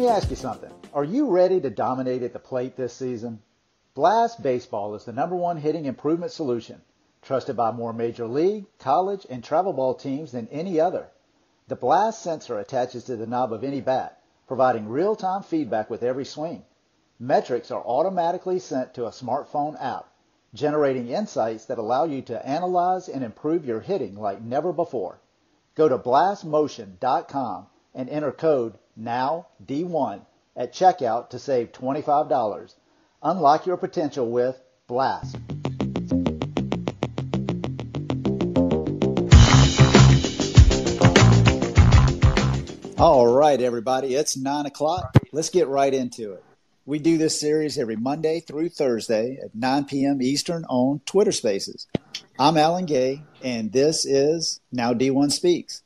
me ask you something. Are you ready to dominate at the plate this season? Blast Baseball is the #1 hitting improvement solution, trusted by more major league, college, and travel ball teams than any other. The Blast sensor attaches to the knob of any bat, providing real-time feedback with every swing. Metrics are automatically sent to a smartphone app, generating insights that allow you to analyze and improve your hitting like never before. Go to blastmotion.com and enter code NOWD1 at checkout to save $25. Unlock your potential with Blast. All right, everybody, it's 9 o'clock. Let's get right into it. We do this series every Monday through Thursday at 9 p.m. Eastern on Twitter Spaces. I'm Alan Gay, and this is Now D1 Speaks.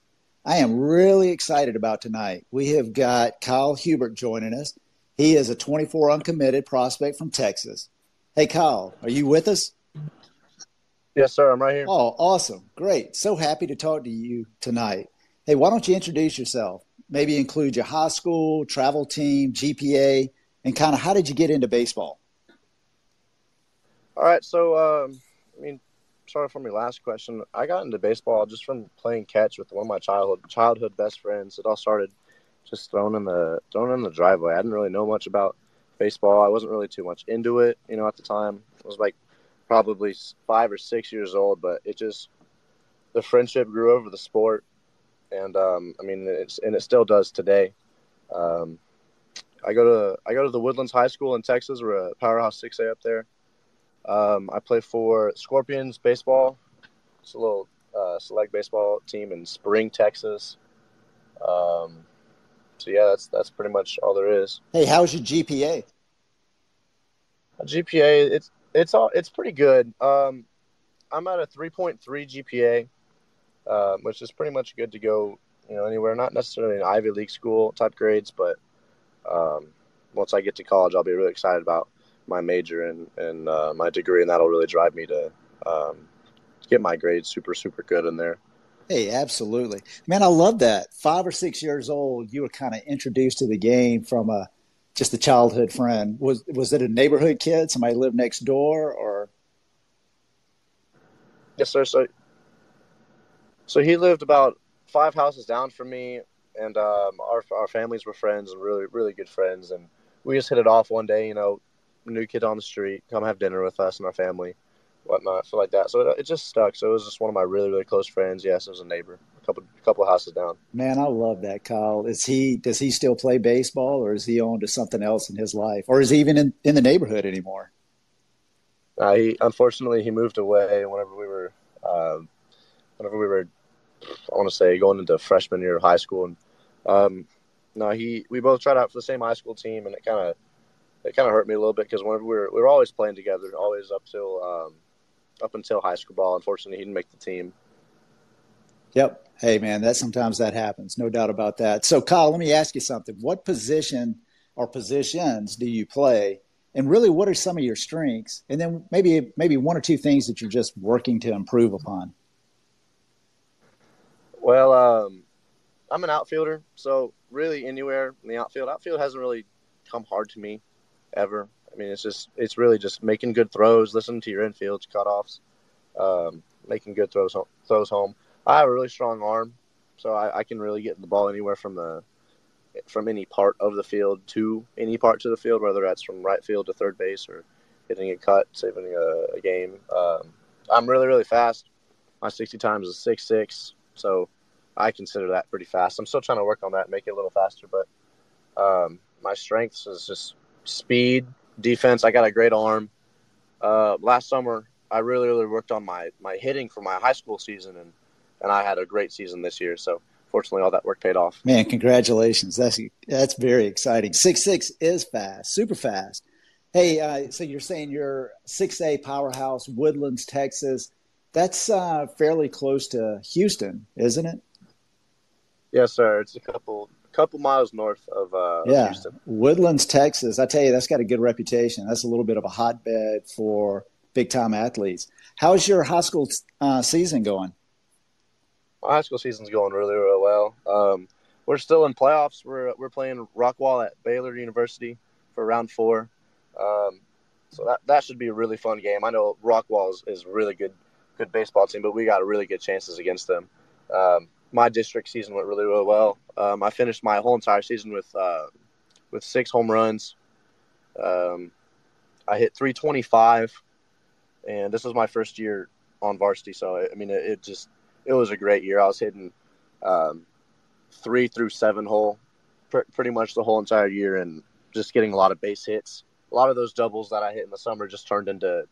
I am really excited about tonight. We have got Kyle Hubert joining us. He is a 24 uncommitted prospect from Texas. Hey, Kyle, are you with us? Yes, sir. I'm right here. Oh, awesome. Great. So happy to talk to you tonight. Hey, why don't you introduce yourself? Maybe include your high school, travel team, GPA, and kind of how did you get into baseball? All right. So, sorry for my last question. I got into baseball just from playing catch with one of my childhood best friends. It all started just thrown in the driveway. I didn't really know much about baseball. I wasn't really too much into it, at the time. I was like probably 5 or 6 years old, but the friendship grew over the sport. And it still does today. I go to the Woodlands High School in Texas. We're a powerhouse 6A up there. I play for Scorpions baseball. It's a little select baseball team in Spring, Texas. That's pretty much all there is. Hey, how's your GPA? GPA, it's pretty good. I'm at a 3.3 GPA. Which is pretty much good to go, anywhere. Not necessarily an Ivy League school type grades, but once I get to college, I'll be really excited about my major and my degree, and that'll really drive me to get my grades super, super good in there. Hey, absolutely. Man, I love that. 5 or 6 years old, you were kind of introduced to the game from just a childhood friend. Was it a neighborhood kid? Somebody lived next door, or? Yes, sir. So he lived about 5 houses down from me, and our families were friends and really, really good friends. And we just hit it off one day, new kid on the street, come have dinner with us and our family, whatnot, so like that. So it just stuck. So it was just one of my really, really close friends. Yes, it was a neighbor, a couple of houses down. Man, I love that, Kyle. Does he still play baseball, or is he on to something else in his life, or is he even in the neighborhood anymore? Unfortunately, he moved away whenever we were I want to say going into freshman year of high school, and we both tried out for the same high school team, and it kind of hurt me a little bit because whenever we were always playing together, always up until high school ball. Unfortunately, he didn't make the team. Yep. Hey, man, sometimes that happens, no doubt about that. So, Kyle, let me ask you something. What position or positions do you play, and really, what are some of your strengths? And then maybe one or two things that you're just working to improve upon. Well, I'm an outfielder, so really anywhere in the outfield. Outfield hasn't really come hard to me ever. I mean, it's really just making good throws, listening to your infield cutoffs, making good throws home. I have a really strong arm, so I can really get the ball anywhere from any part of the field to any part to the field, whether that's from right field to third base or hitting a cut, saving a game. I'm really, really fast. My 60 times is 6'6". So I consider that pretty fast. I'm still trying to work on that and make it a little faster, but my strengths is just speed, defense. I got a great arm. Last summer, I really, really worked on my hitting for my high school season, and I had a great season this year. So fortunately, all that work paid off. Man, congratulations. That's very exciting. 6'6" is fast, super fast. Hey, so you're saying you're 6A powerhouse, Woodlands, Texas. That's fairly close to Houston, isn't it? Yes, sir. It's a couple miles north of Houston. Woodlands, Texas. I tell you, that's got a good reputation. That's a little bit of a hotbed for big-time athletes. How's your high school season going? My high school season's going really, really well. we're still in playoffs. We're playing Rockwall at Baylor University for round 4. So that should be a really fun game. I know Rockwall is a really good baseball team, but we got really good chances against them. My district season went really, really well. I finished my whole entire season with 6 home runs. I hit 325, and this was my first year on varsity. So I mean, it was a great year. I was hitting 3 through 7 hole pretty much the whole entire year, and just getting a lot of base hits. A lot of those doubles that I hit in the summer just turned into,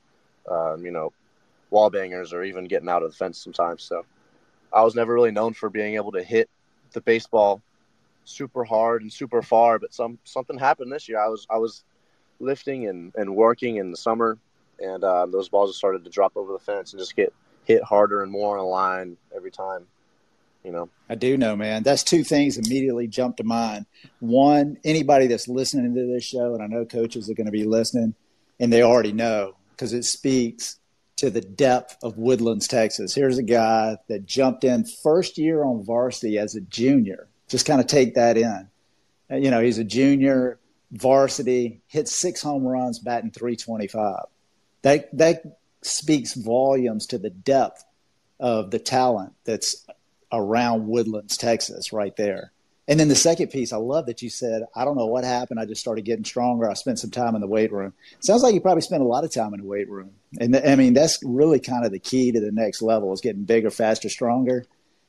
wall bangers or even getting out of the fence sometimes. So I was never really known for being able to hit the baseball super hard and super far, but something happened this year. I was lifting and working in the summer, and those balls just started to drop over the fence and just get hit harder and more on a line every time. I do know, man. That's 2 things immediately jump to mind. One, anybody that's listening to this show, and I know coaches are going to be listening, and they already know because it speaks to the depth of Woodlands, Texas. Here's a guy that jumped in first year on varsity as a junior. Just kind of take that in. He's a junior, varsity, hit 6 home runs, batting 325. That speaks volumes to the depth of the talent that's around Woodlands, Texas, right there. And then the second piece, I love that you said, I don't know what happened. I just started getting stronger. I spent some time in the weight room. Sounds like you probably spent a lot of time in the weight room. And I mean, that's really kind of the key to the next level is getting bigger, faster, stronger.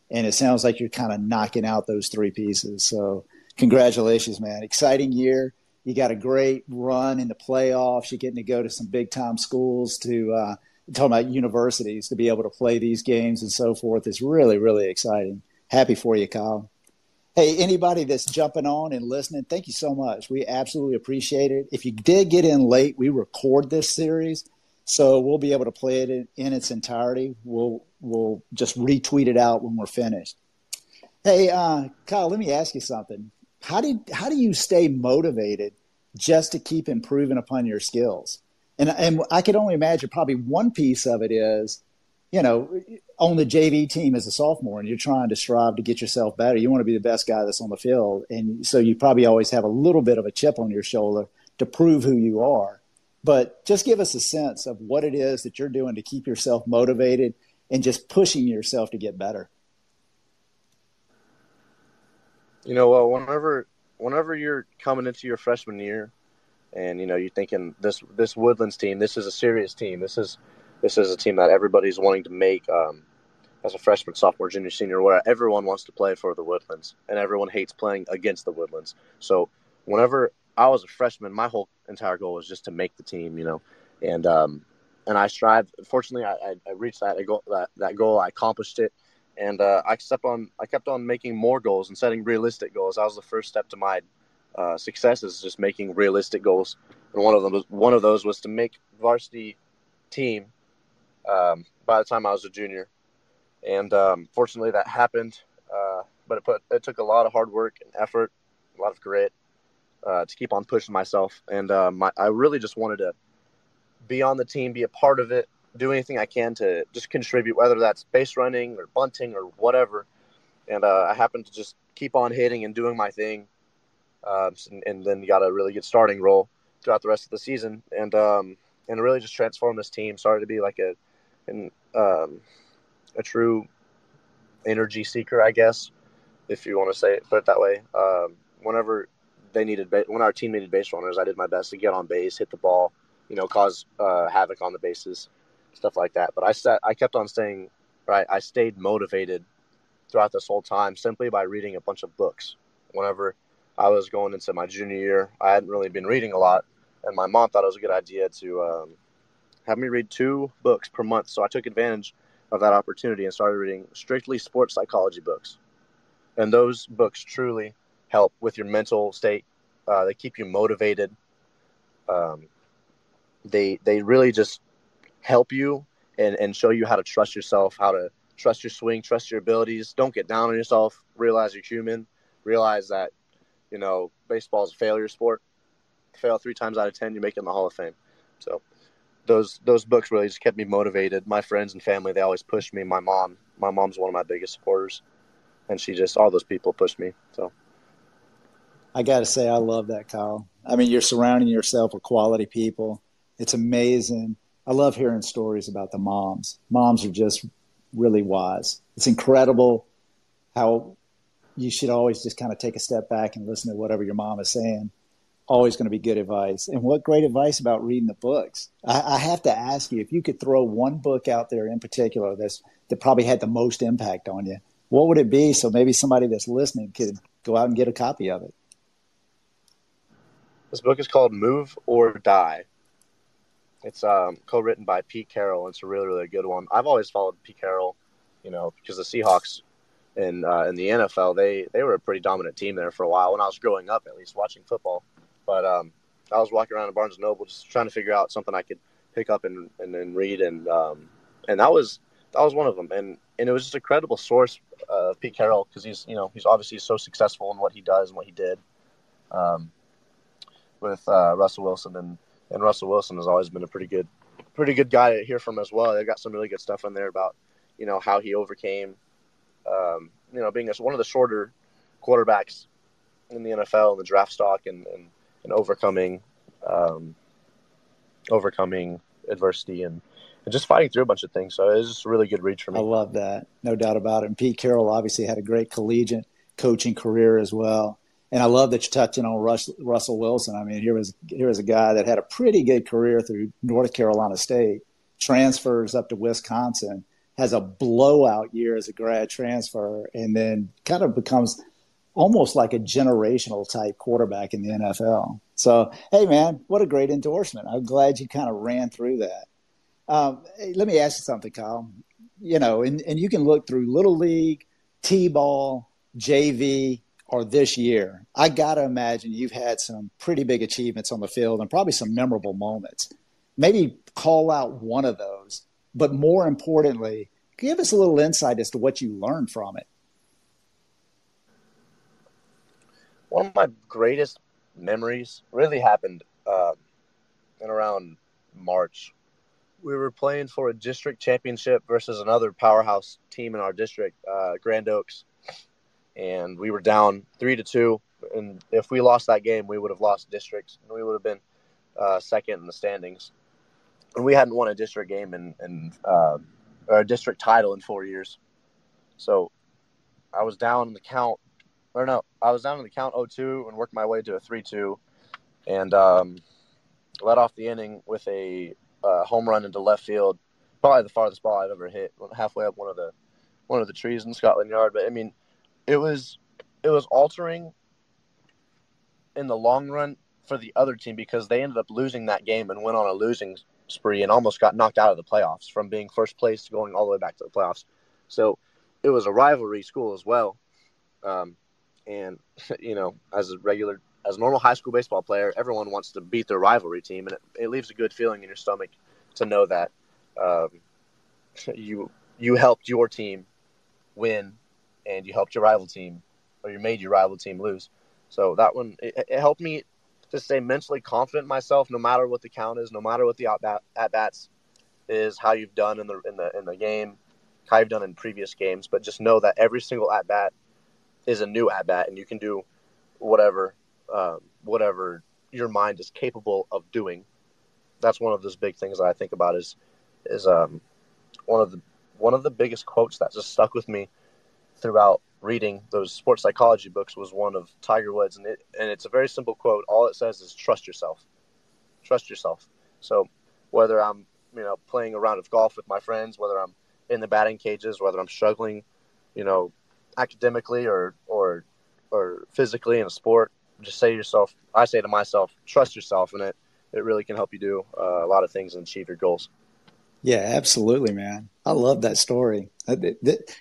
And it sounds like you're kind of knocking out those 3 pieces. So congratulations, man. Exciting year. You got a great run in the playoffs. You're getting to go to some big time schools talking about universities to be able to play these games and so forth is really, really exciting. Happy for you, Kyle. Hey, anybody that's jumping on and listening, thank you so much. We absolutely appreciate it. If you did get in late, we record this series, so we'll be able to play it in its entirety. We'll just retweet it out when we're finished. Hey, Kyle, let me ask you something. How do you stay motivated just to keep improving upon your skills? And I can only imagine probably one piece of it is, on the JV team as a sophomore and you're trying to strive to get yourself better. You want to be the best guy that's on the field. And so you probably always have a little bit of a chip on your shoulder to prove who you are. But just give us a sense of what it is that you're doing to keep yourself motivated and just pushing yourself to get better. Well, whenever you're coming into your freshman year, and you're thinking this Woodlands team, this is a serious team. This is a team that everybody's wanting to make as a freshman, sophomore, junior, senior, where everyone wants to play for the Woodlands, and everyone hates playing against the Woodlands. So whenever I was a freshman, my whole entire goal was just to make the team, and I strived. Fortunately, I reached that goal. I accomplished it, and I kept on making more goals and setting realistic goals. That was the first step to my success, is just making realistic goals, and one of those was to make varsity team by the time I was a junior, and fortunately that happened. But it took a lot of hard work and effort, a lot of grit to keep on pushing myself, and I really just wanted to be on the team, be a part of it, do anything I can to just contribute, whether that's base running or bunting or whatever. And I happened to just keep on hitting and doing my thing. And then got a really good starting role throughout the rest of the season, and really just transformed this team. Started to be like a true energy seeker, I guess, if you want to put it that way. Whenever when our team needed base runners, I did my best to get on base, hit the ball, cause havoc on the bases, stuff like that. But I kept on staying right. I stayed motivated throughout this whole time simply by reading a bunch of books. Whenever I was going into my junior year, I hadn't really been reading a lot, and my mom thought it was a good idea to have me read 2 books per month. So I took advantage of that opportunity and started reading strictly sports psychology books. And those books truly help with your mental state. They keep you motivated. They really just help you and show you how to trust yourself, how to trust your swing, trust your abilities. Don't get down on yourself. Realize you're human. Realize that baseball is a failure sport. Fail 3 times out of 10, you make it in the Hall of Fame. So those books really just kept me motivated. My friends and family, they always pushed me. My mom's one of my biggest supporters. and she just, all those people pushed me. So I got to say, I love that, Kyle. I mean, you're surrounding yourself with quality people. It's amazing. I love hearing stories about the moms. Moms are just really wise. It's incredible how you should always just kind of take a step back and listen to whatever your mom is saying. Always going to be good advice. And what great advice about reading the books. I have to ask you, if you could throw one book out there in particular that probably had the most impact on you, what would it be? So maybe somebody that's listening could go out and get a copy of it. this book is called Move or Die. It's co-written by Pete Carroll. And it's a really, really good one. I've always followed Pete Carroll, because the Seahawks in the NFL, they were a pretty dominant team there for a while when I was growing up, at least watching football. But I was walking around in Barnes & Noble just trying to figure out something I could pick up and read, and that was one of them. And it was just a credible source of Pete Carroll, because he's obviously so successful in what he does and what he did with Russell Wilson, and Russell Wilson has always been a pretty good guy to hear from as well. They've got some really good stuff in there about how he overcame being one of the shorter quarterbacks in the NFL and the draft stock, and overcoming adversity and just fighting through a bunch of things. So it was just a really good read for me. I love that. No doubt about it. And Pete Carroll obviously had a great collegiate coaching career as well. And I love that you're touching on Russell Wilson. I mean, here was a guy that had a pretty good career through North Carolina State, transfers up to Wisconsin, has a blowout year as a grad transfer, and then kind of becomes almost like a generational type quarterback in the NFL. So, hey, man, what a great endorsement. I'm glad you kind of ran through that. Hey, let me ask you something, Kyle. And you can look through Little League, T-ball, JV, or this year. I got to imagine you've had some pretty big achievements on the field and probably some memorable moments. Maybe call out one of those, but more importantly, give us a little insight as to what you learned from it. One of my greatest memories really happened in around March. We were playing for a district championship versus another powerhouse team in our district, Grand Oaks, and we were down 3-2. And if we lost that game, we would have lost districts, and we would have been second in the standings. And we hadn't won a district game or a district title in 4 years. So I was down in the count. I was down in the count 0-2 and worked my way to a 3-2, and led off the inning with a home run into left field, probably the farthest ball I've ever hit, halfway up one of the trees in Scotland Yard. But I mean, it was altering in the long run for the other team, because they ended up losing that game and went on a losing spree and almost got knocked out of the playoffs, from being first place to going all the way back to the playoffs. So it was a rivalry school as well. And, as a normal high school baseball player, everyone wants to beat their rivalry team. And it leaves a good feeling in your stomach to know that you helped your team win, and you helped your rival team, or you made your rival team lose. So that one, it helped me to stay mentally confident in myself, no matter what the count is, no matter what the at-bats is, how you've done in the game, how you've done in previous games. But just know that every single at-bat is a new at-bat, and you can do whatever your mind is capable of doing. That's one of those big things that I think about is one of the biggest quotes that just stuck with me throughout reading those sports psychology books was one of Tiger Woods, and it's a very simple quote. All it says is trust yourself. Trust yourself. So whether I'm playing a round of golf with my friends, whether I'm in the batting cages, whether I'm struggling, academically or physically in a sport, just I say to myself, trust yourself, and it really can help you do a lot of things and achieve your goals. Yeah, absolutely, man. I love that story.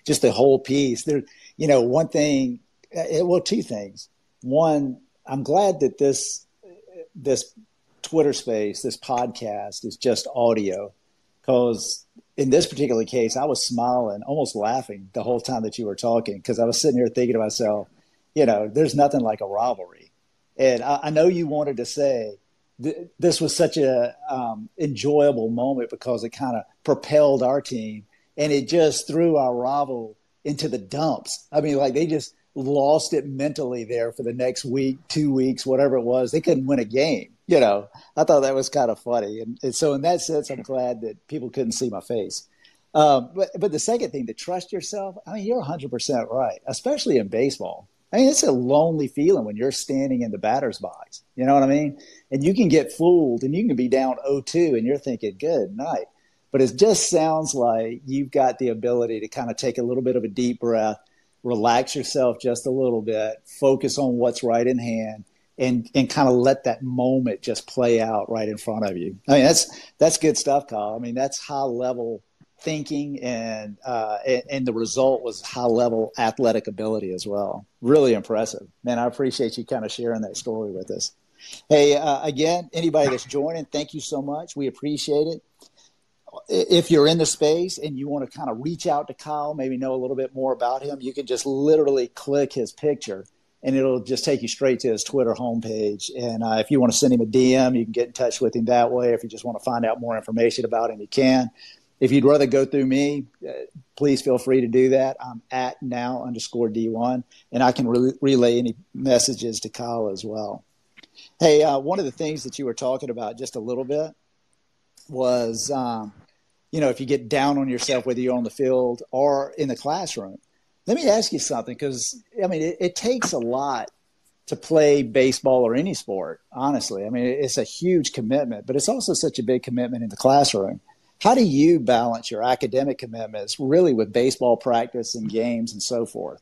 Just the whole piece. There, one thing, two things. One, I'm glad that this Twitter space, this podcast is just audio, because in this particular case, I was smiling, almost laughing the whole time that you were talking, because I was sitting here thinking to myself, there's nothing like a rivalry. And I know you wanted to say this was such a enjoyable moment because it kind of propelled our team, and it just threw our rival into the dumps. I mean, like they just lost it mentally there for the next week, 2 weeks, whatever it was. They couldn't win a game. I thought that was kind of funny. And so in that sense, I'm glad that people couldn't see my face. But the second thing, to trust yourself, I mean, you're 100% right, especially in baseball. I mean, it's a lonely feeling when you're standing in the batter's box. You know what I mean? And you can get fooled and you can be down 0-2 and you're thinking, good night. But it just sounds like you've got the ability to kind of take a little bit of a deep breath, relax yourself just a little bit, focus on what's right in hand, and kind of let that moment just play out right in front of you. I mean, that's good stuff, Kyle. I mean, that's high level thinking, and the result was high level athletic ability as well. Really impressive, man. I appreciate you kind of sharing that story with us. Hey, again, anybody that's joining, thank you so much. We appreciate it. If you're in the space and you want to kind of reach out to Kyle, maybe know a little bit more about him, you can just literally click his picture and it'll just take you straight to his Twitter homepage. And if you want to send him a DM, you can get in touch with him that way. If you just want to find out more information about him, you can. If you'd rather go through me, please feel free to do that. I'm at now_D1, and I can relay any messages to Kyle as well. Hey, one of the things that you were talking about just a little bit was, if you get down on yourself, whether you're on the field or in the classroom. Let me ask you something, because, I mean, it takes a lot to play baseball or any sport, honestly. I mean, it's a huge commitment, but it's also such a big commitment in the classroom. How do you balance your academic commitments really with baseball practice and games and so forth?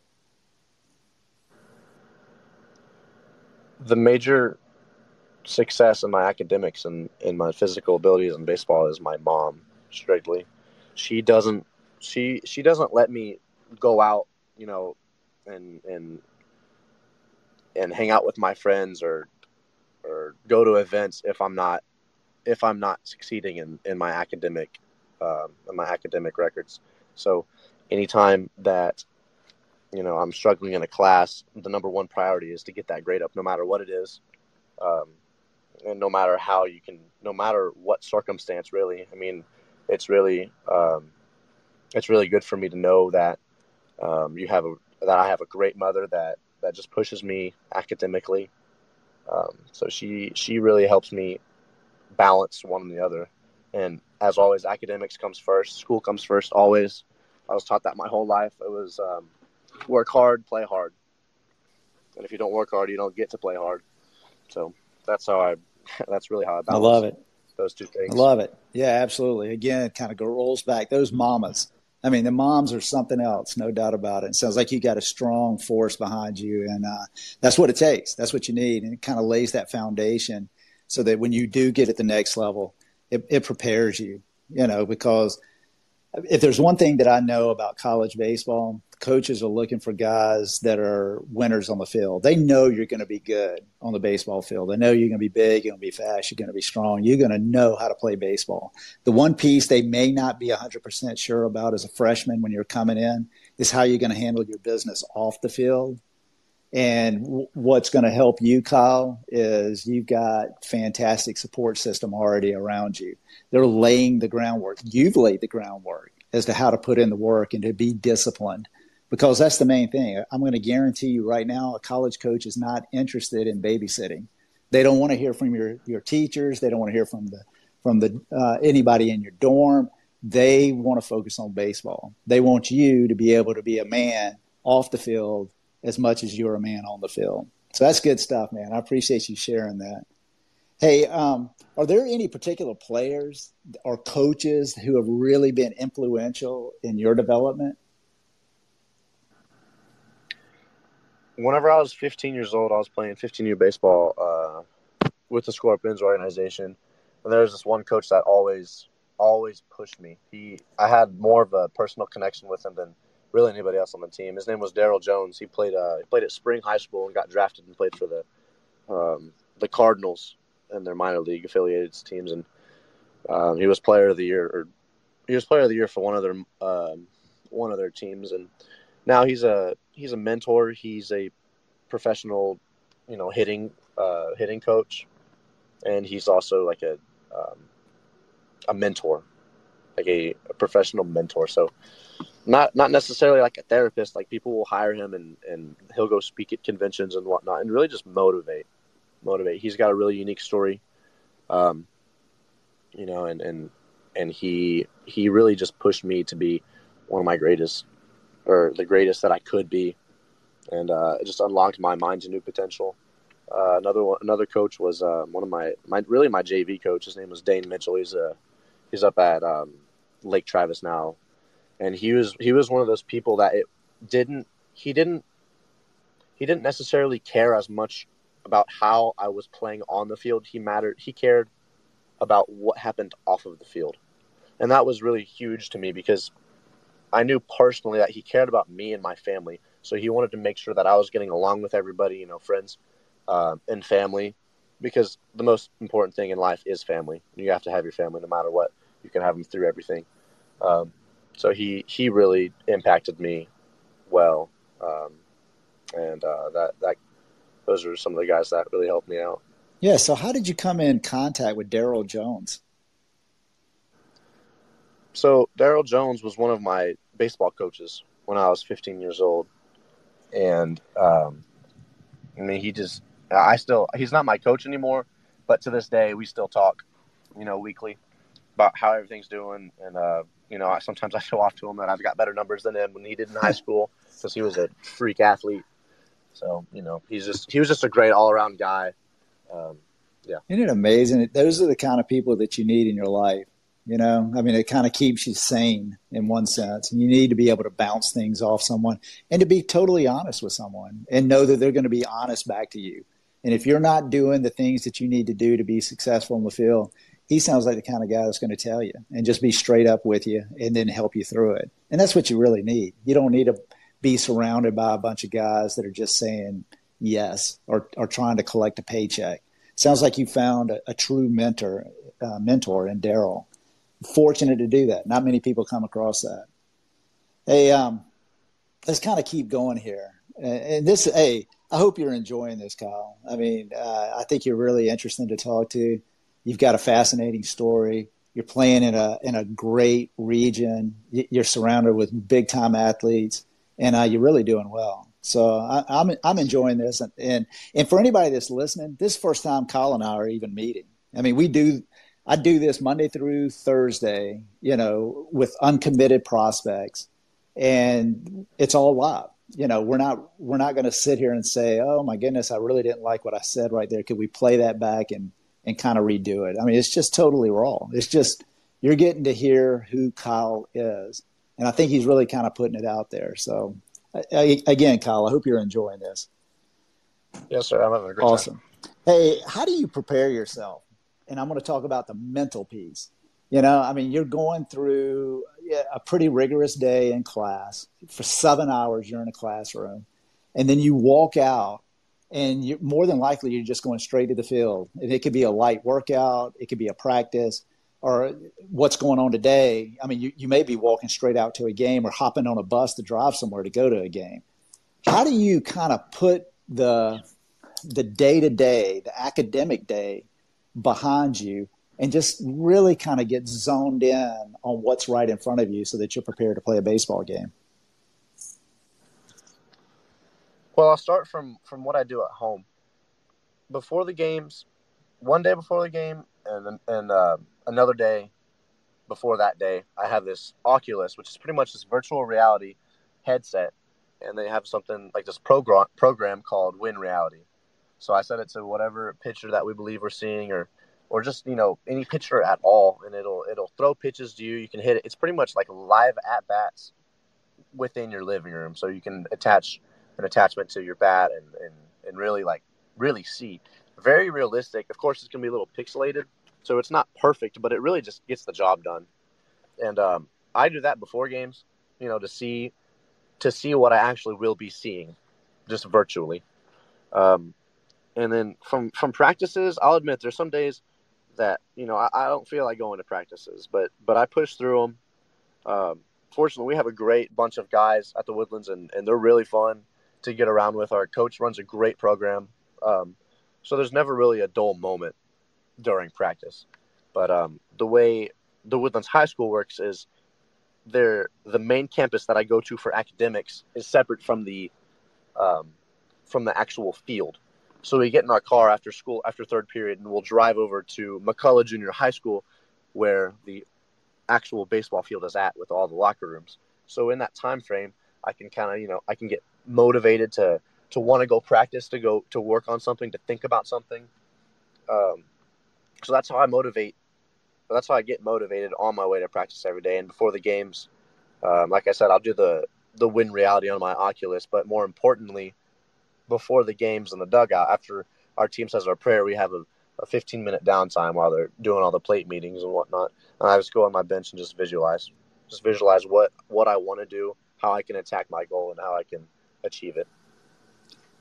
The major success in my academics and in my physical abilities in baseball is my mom, strictly. She doesn't let me go out, and hang out with my friends or go to events if I'm not succeeding in my academic records. So anytime that I'm struggling in a class, the number one priority is to get that grade up, no matter what it is, and no matter what circumstance. Really, I mean, it's really good for me to know that I have a great mother that just pushes me academically. So she really helps me balance one and the other. And as always, academics comes first. School comes first, always. I was taught that my whole life. It was work hard, play hard. And if you don't work hard, you don't get to play hard. So that's really how I balance I love it. Those two things. I love it. Yeah, absolutely. Again, it kind of rolls back. Those mamas. I mean, the moms are something else, no doubt about it. It sounds like you got a strong force behind you, and that's what it takes. That's what you need, and it kind of lays that foundation so that when you do get at the next level, it prepares you, because if there's one thing that I know about college baseball, coaches are looking for guys that are winners on the field. They know you're going to be good on the baseball field. They know you're going to be big, you're going to be fast, you're going to be strong. You're going to know how to play baseball. The one piece they may not be 100% sure about as a freshman when you're coming in is how you're going to handle your business off the field. And what's going to help you, Kyle, is you've got fantastic support system already around you. They're laying the groundwork. You've laid the groundwork as to how to put in the work and to be disciplined, because that's the main thing. I'm going to guarantee you right now, a college coach is not interested in babysitting. They don't want to hear from your teachers. They don't want to hear from anybody in your dorm. They want to focus on baseball. They want you to be able to be a man off the field as much as you're a man on the field. So that's good stuff, man. I appreciate you sharing that. Hey, are there any particular players or coaches who have really been influential in your development? Whenever I was 15 years old, I was playing 15U baseball with the Scorpions organization. And there was this one coach that always pushed me. I had more of a personal connection with him than really anybody else on the team. His name was Daryl Jones. He played at Spring High School and got drafted and played for the Cardinals and their minor league affiliated teams. And he was player of the year for one of their teams. And now he's a mentor. He's a professional, hitting coach, and he's also like a mentor, like a professional mentor. So not necessarily like a therapist. Like people will hire him and he'll go speak at conventions and whatnot, and really just motivate. He's got a really unique story, um, and he really just pushed me to be one of my greatest, or the greatest that I could be, and it just unlocked my mind to new potential. Another coach was one of my JV coach. His name was Dane Mitchell. He's up at Lake Travis now, and he was one of those people that he didn't necessarily care as much about how I was playing on the field. He cared about what happened off of the field, and that was really huge to me because I knew personally that he cared about me and my family. So he wanted to make sure that I was getting along with everybody, friends and family, because the most important thing in life is family. You have to have your family no matter what. You can have them through everything. So he really impacted me well, and that those are some of the guys that really helped me out. Yeah. So how did you come in contact with Daryl Jones? So Daryl Jones was one of my baseball coaches when I was 15 years old, and I mean he's not my coach anymore, but to this day we still talk, weekly about how everything's doing, and sometimes I show off to him that I've got better numbers than him when he did in high school because he was a freak athlete. So he was just a great all around guy. Yeah. Isn't it amazing? Those are the kind of people that you need in your life. I mean, it kind of keeps you sane in one sense. And you need to be able to bounce things off someone and to be totally honest with someone and know that they're going to be honest back to you. And if you're not doing the things that you need to do to be successful in the field, he sounds like the kind of guy that's going to tell you and just be straight up with you and then help you through it. And that's what you really need. You don't need to be surrounded by a bunch of guys that are just saying yes or trying to collect a paycheck. Sounds like you found a true mentor in Daryl. Fortunate to do that. Not many people come across that. Hey, let's kind of keep going here. And this, hey, I hope you're enjoying this, Kyle. I mean, I think you're really interesting to talk to. You've got a fascinating story. You're playing in a great region. You're surrounded with big time athletes, and you're really doing well. So I'm enjoying this, and for anybody that's listening, this is the first time Kyle and I are even meeting. I mean, I do this Monday through Thursday, with uncommitted prospects, and it's all live. We're not going to sit here and say, "Oh my goodness, I really didn't like what I said right there. Could we play that back and kind of redo it?" I mean, it's just totally raw. It's just you're getting to hear who Kyle is, and I think he's really kind of putting it out there. So, again, Kyle, I hope you're enjoying this. Yes, sir. I'm having a great Awesome. time. Hey, how do you prepare yourself? And I'm going to talk about the mental piece. I mean, you're going through a pretty rigorous day in class. For 7 hours, you're in a classroom. And then you walk out, and more than likely, you're just going straight to the field. And it could be a light workout. It could be a practice. Or what's going on today. I mean, you may be walking straight out to a game or hopping on a bus to drive somewhere to go to a game. How do you kind of put the day-to-day, the academic day, behind you and just really kind of get zoned in on what's right in front of you so that you're prepared to play a baseball game? Well, I'll start from what I do at home. Before the games, one day before the game, and another day before that day, I have this Oculus, which is pretty much this virtual reality headset, and they have something like this program called Win Reality. So I set it to whatever pitcher that we believe we're seeing, or just any pitcher at all, and it'll throw pitches to you. You can hit it. It's pretty much like live at bats within your living room, so you can attach an attachment to your bat and really see. Very realistic. Of course, it's gonna be a little pixelated, so it's not perfect, but it really just gets the job done. And I do that before games, to see what I actually will be seeing, just virtually. And then from practices, I'll admit there's some days that I don't feel like going to practices, but I push through them. Fortunately, we have a great bunch of guys at the Woodlands, and they're really fun to get around with. Our coach runs a great program, so there's never really a dull moment during practice. But the way the Woodlands High School works is the main campus that I go to for academics is separate from the actual field. So we get in our car after school, after third period, and we'll drive over to McCullough Junior High School, where the actual baseball field is at with all the locker rooms. So in that time frame, I can kind of, I can get motivated to want to go practice, to go to work on something, to think about something. So that's how I motivate. That's how I get motivated on my way to practice every day. And before the games, like I said, I'll do the win reality on my Oculus. But more importantly, before the games in the dugout, after our team says our prayer, we have a 15-minute downtime while they're doing all the plate meetings and whatnot. And I just go on my bench and just visualize what I want to do, how I can attack my goal, and how I can achieve it.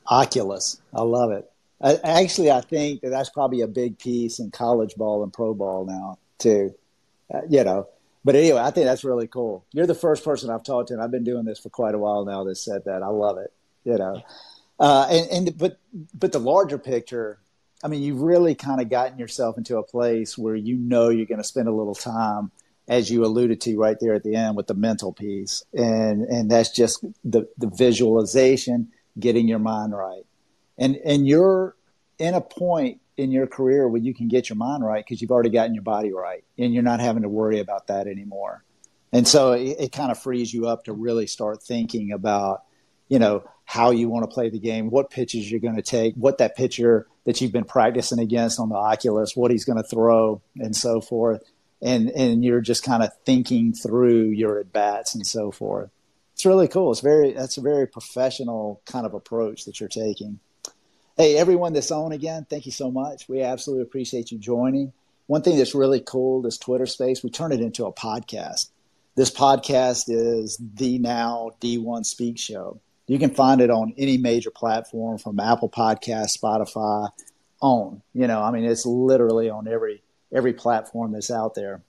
Oculus. I love it. I think that's probably a big piece in college ball and pro ball now too, But anyway, I think that's really cool. You're the first person I've talked to, and I've been doing this for quite a while now that said that. I love it, But the larger picture, I mean, you've really kind of gotten yourself into a place where you're going to spend a little time, as you alluded to right there at the end, with the mental piece. And that's just the visualization, getting your mind right. And you're in a point in your career where you can get your mind right because you've already gotten your body right, and you're not having to worry about that anymore. And so it kind of frees you up to really start thinking about, how you want to play the game, what pitches you're going to take, what that pitcher that you've been practicing against on the Oculus, what he's going to throw, and so forth. And you're just kind of thinking through your at-bats and so forth. It's really cool. That's a very professional kind of approach that you're taking. Hey, everyone that's on again, thank you so much. We absolutely appreciate you joining. One thing that's really cool, this Twitter space, we turned it into a podcast. This podcast is the Now D1 Speak Show. You can find it on any major platform from Apple Podcasts, Spotify, on. It's literally on every platform that's out there.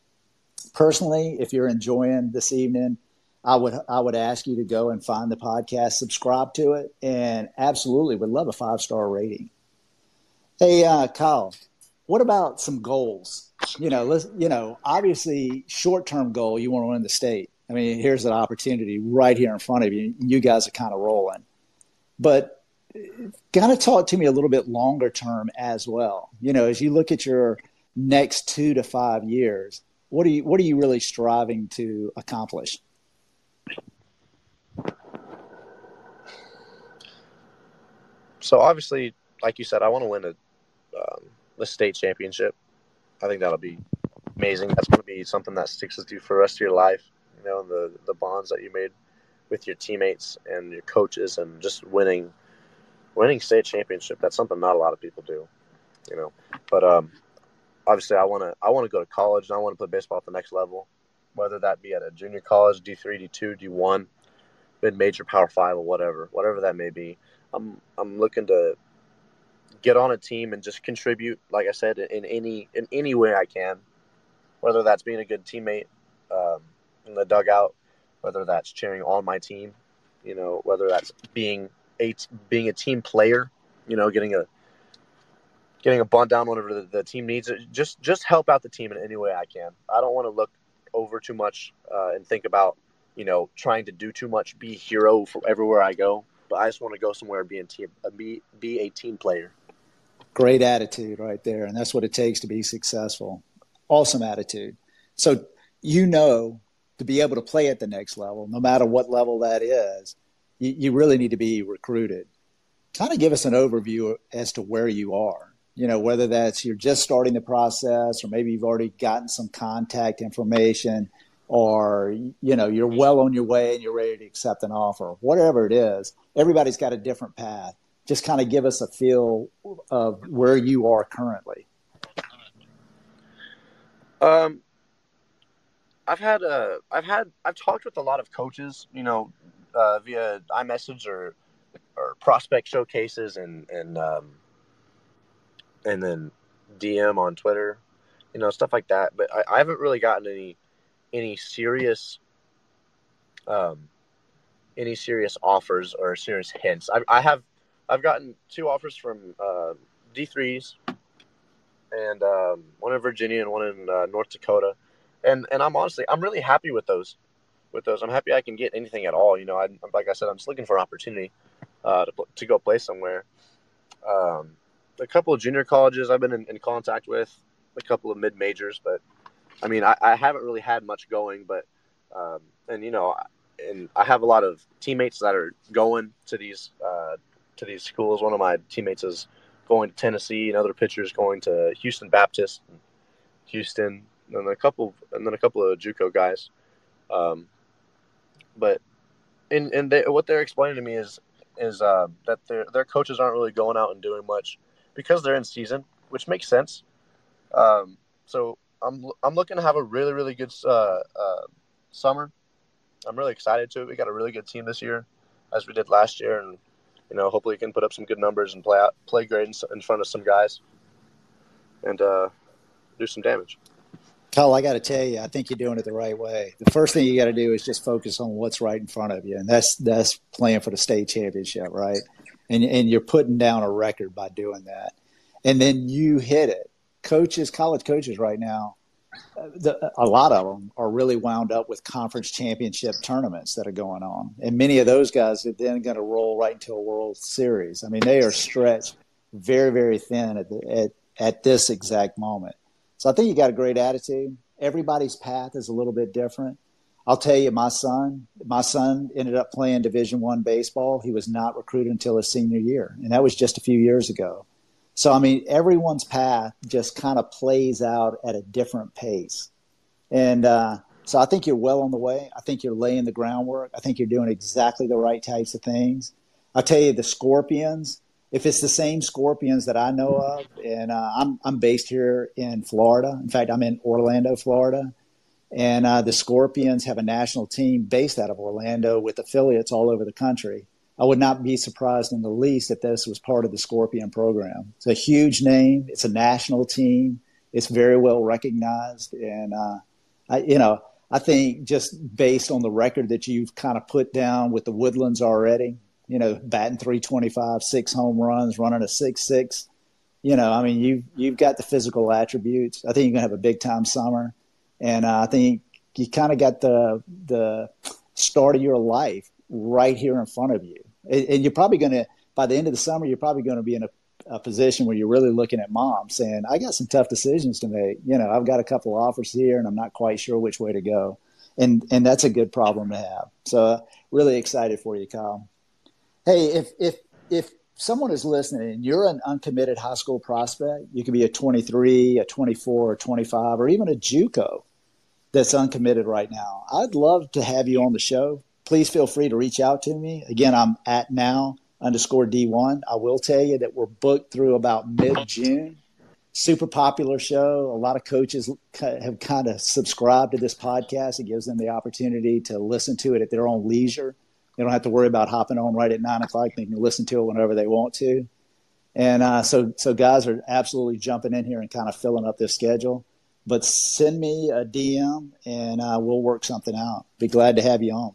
Personally, if you're enjoying this evening, I would ask you to go and find the podcast, subscribe to it, and absolutely would love a 5-star rating. Hey, Kyle, what about some goals? Obviously, short-term goal, you want to win the state. I mean, here's an opportunity right here in front of you. You guys are kind of rolling. But kind of talk to me a little bit longer term as well. As you look at your next 2 to 5 years, what are you really striving to accomplish? So obviously, like you said, I want to win the state championship. I think that'll be amazing. That's going to be something that sticks with you for the rest of your life. The bonds that you made with your teammates and your coaches, and just winning state championship. That's something not a lot of people do. But obviously, I want to go to college, and I want to play baseball at the next level, whether that be at a junior college, D3, D2, D1, mid-major, Power 5, or whatever that may be. I'm looking to get on a team and just contribute, like I said, in any way I can, whether that's being a good teammate in the dugout, whether that's cheering on my team, whether that's being a team player, getting a bunt down whenever the team needs it. Just help out the team in any way I can. I don't want to look over too much and think about, trying to do too much, be a hero for everywhere I go. But I just want to go somewhere and be a team player. Great attitude right there. And that's what it takes to be successful. Awesome attitude. So, to be able to play at the next level, no matter what level that is, you really need to be recruited. Kind of give us an overview as to where you are, whether that's you're just starting the process, or maybe you've already gotten some contact information, or, you're well on your way and you're ready to accept an offer. Whatever it is, everybody's got a different path. Just kind of give us a feel of where you are currently. I've talked with a lot of coaches, via iMessage or prospect showcases and then DM on Twitter, stuff like that. But I haven't really gotten any serious offers or serious hints. I've gotten 2 offers from D3s, and one in Virginia and one in North Dakota. And I'm really happy with those with those. I'm happy I can get anything at all. Like I said, I'm just looking for an opportunity to go play somewhere. A couple of junior colleges I've been in contact with, a couple of mid majors, but I mean, I haven't really had much going. But and I have a lot of teammates that are going to these schools. One of my teammates is going to Tennessee, and other pitchers going to Houston Baptist, and Houston, and a couple of JUCO guys. But what they're explaining to me is that their coaches aren't really going out and doing much because they're in season, which makes sense. So I'm looking to have a really, really good summer. I'm really excited to it. We got a really good team this year, as we did last year, and hopefully we can put up some good numbers and play great in front of some guys, and do some damage. Kyle, I got to tell you, I think you're doing it the right way. The first thing you got to do is just focus on what's right in front of you, and that's playing for the state championship, right? And you're putting down a record by doing that, and then you hit it. College coaches right now, a lot of them are really wound up with conference championship tournaments that are going on, and many of those guys are then going to roll right into a World Series. I mean, they are stretched very, very thin at this exact moment. So I think you got a great attitude. Everybody's path is a little bit different. I'll tell you, my son ended up playing Division I baseball. He was not recruited until his senior year, and that was just a few years ago. So, I mean, everyone's path just kind of plays out at a different pace. And so I think you're well on the way. I think you're laying the groundwork. I think you're doing exactly the right types of things. I'll tell you, the Scorpions, if it's the same Scorpions that I know of, and I'm based here in Florida. In fact, I'm in Orlando, Florida. And the Scorpions have a national team based out of Orlando with affiliates all over the country. I would not be surprised in the least if this was part of the Scorpion program. It's a huge name. It's a national team. It's very well recognized. And, I think just based on the record that you've kind of put down with the Woodlands already, batting .325, 6 home runs, running a 6.6, I mean, you've got the physical attributes. I think you're going to have a big-time summer. And I think you kind of got the start of your life right here in front of you. And you're probably going to, by the end of the summer, you're probably going to be in a position where you're really looking at mom saying, I got some tough decisions to make. I've got a couple of offers here and I'm not quite sure which way to go. And that's a good problem to have. So really excited for you, Kyle. Hey, if someone is listening and you're an uncommitted high school prospect, you could be a 23, a 24, or 25, or even a JUCO that's uncommitted right now. I'd love to have you on the show. Please feel free to reach out to me. Again, I'm at @now_D1. I will tell you that we're booked through about mid-June. Super popular show. A lot of coaches have kind of subscribed to this podcast. It gives them the opportunity to listen to it at their own leisure. They don't have to worry about hopping on right at 9 o'clock. They can listen to it whenever they want to. And so guys are absolutely jumping in here and kind of filling up their schedule. But send me a DM and we'll work something out. Be glad to have you on.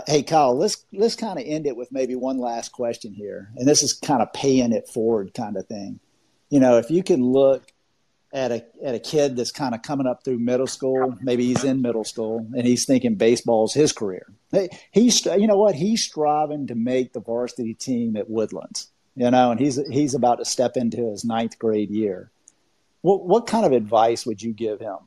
Hey, Kyle, let's kind of end it with maybe one last question here. And this is kind of paying it forward kind of thing. If you can look at a kid that's kind of coming up through middle school, maybe he's in middle school and he's thinking baseball's his career. He's striving to make the varsity team at Woodlands, and he's about to step into his 9th grade year. What kind of advice would you give him?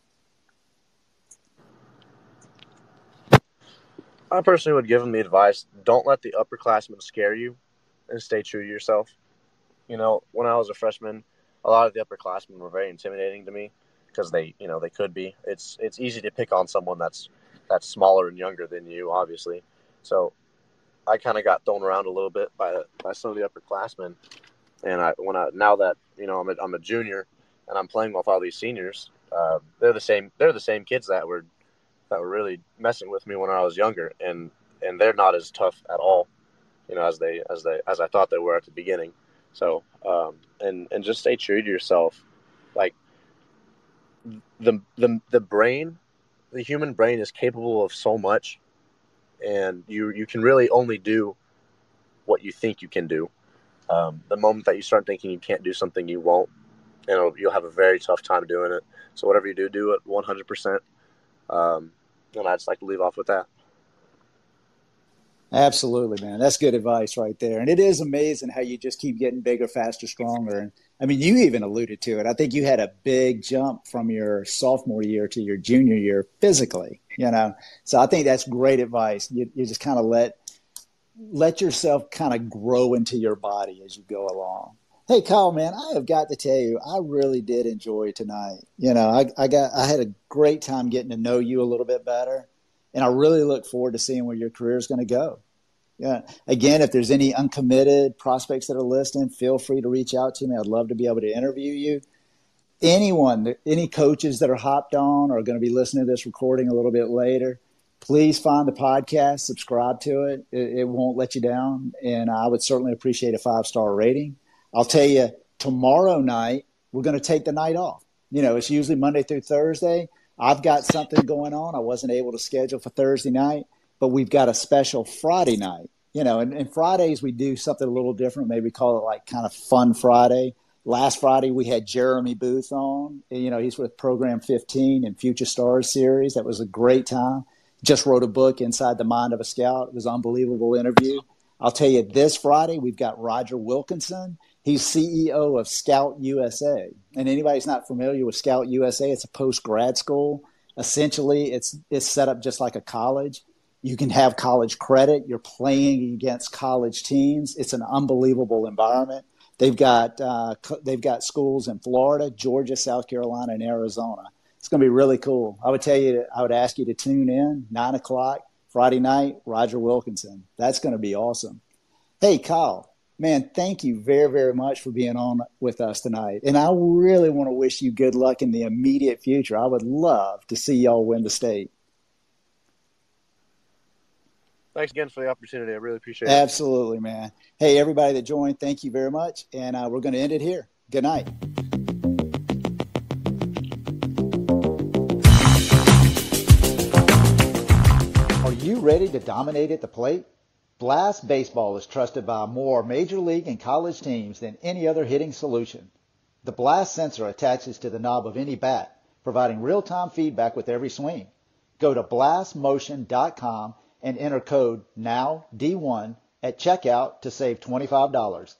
I personally would give him the advice, don't let the upperclassmen scare you and stay true to yourself. When I was a freshman, a lot of the upperclassmen were very intimidating to me because they could be. It's easy to pick on someone that's smaller and younger than you, obviously. So I kind of got thrown around a little bit by some of the upperclassmen. And now that I'm a junior and I'm playing with all these seniors, they're the same kids that were really messing with me when I was younger, and they're not as tough at all, as I thought they were at the beginning. So and just stay true to yourself. Like the brain, the human brain is capable of so much, and you can really only do what you think you can do. The moment that you start thinking you can't do something, you won't, and you'll have a very tough time doing it. So whatever you do it 100%. And I just like to leave off with that. Absolutely, man. That's good advice right there. And it is amazing how you just keep getting bigger, faster, stronger. And I mean, you even alluded to it. I think you had a big jump from your sophomore year to your junior year physically, you know? So I think that's great advice. You just kind of let yourself kind of grow into your body as you go along. Hey, Kyle, man, I have got to tell you, I really did enjoy tonight. You know, I had a great time getting to know you a little bit better. And I really look forward to seeing where your career is going to go. Yeah. Again, if there's any uncommitted prospects that are listening, feel free to reach out to me. I'd love to be able to interview you. Anyone, any coaches that are hopped on or are going to be listening to this recording a little bit later, please find the podcast, subscribe to it. It won't let you down. And I would certainly appreciate a 5-star rating. I'll tell you, tomorrow night, we're going to take the night off. You know, it's usually Monday through Thursday. I've got something going on. I wasn't able to schedule for Thursday night, but we've got a special Friday night. You know, and Fridays we do something a little different. Maybe call it like kind of Fun Friday. Last Friday we had Jeremy Booth on. You know, he's with Program 15 and Future Stars series. That was a great time. Just wrote a book, Inside the Mind of a Scout. It was an unbelievable interview. I'll tell you, this Friday we've got Roger Wilkinson. He's CEO of Scout USA. And anybody's not familiar with Scout USA, it's a post-grad school. Essentially, it's set up just like a college. You can have college credit. You're playing against college teams. It's an unbelievable environment. They've got schools in Florida, Georgia, South Carolina, and Arizona. It's going to be really cool. I would ask you to tune in, 9 o'clock, Friday night, Roger Wilkinson. That's going to be awesome. Hey, Kyle. Man, thank you very, very much for being on with us tonight. And I really want to wish you good luck in the immediate future. I would love to see y'all win the state. Thanks again for the opportunity. I really appreciate it. Absolutely, man. Hey, everybody that joined, thank you very much. And we're going to end it here. Good night. Are you ready to dominate at the plate? Blast Baseball is trusted by more major league and college teams than any other hitting solution. The Blast sensor attaches to the knob of any bat, providing real-time feedback with every swing. Go to blastmotion.com and enter code NOWD1 at checkout to save $25.